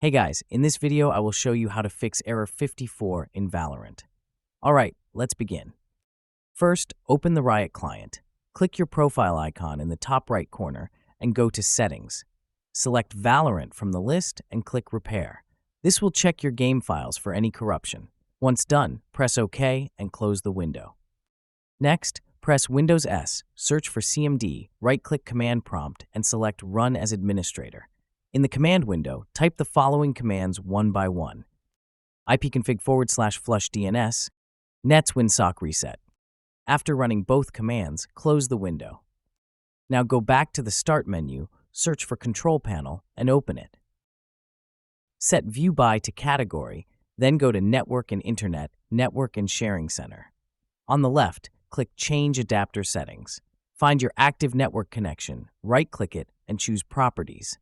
Hey guys, in this video I will show you how to fix error 54 in Valorant. Alright, let's begin. First, open the Riot client. Click your profile icon in the top right corner and go to Settings. Select Valorant from the list and click Repair. This will check your game files for any corruption. Once done, press OK and close the window. Next, press Windows S, search for CMD, right-click Command Prompt and select Run as Administrator. In the command window, type the following commands one by one. ipconfig/flush DNS, nets winsock reset. After running both commands, close the window. Now go back to the Start menu, search for Control Panel, and open it. Set View By to Category, then go to Network and Internet, Network and Sharing Center. On the left, click Change Adapter Settings. Find your active network connection, right-click it, and choose Properties.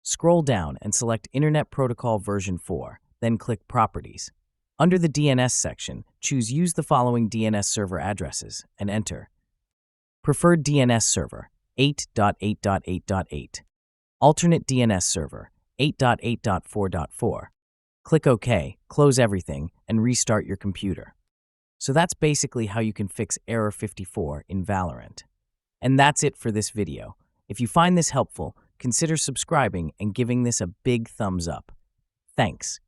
Scroll down and select Internet Protocol version 4, then click Properties. Under the DNS section, choose Use the following DNS server addresses and enter. Preferred DNS server, 8.8.8.8. Alternate DNS server, 8.8.4.4. Click OK, close everything, and restart your computer. So that's basically how you can fix error 54 in Valorant. And that's it for this video. If you find this helpful, consider subscribing and giving this a big thumbs up. Thanks.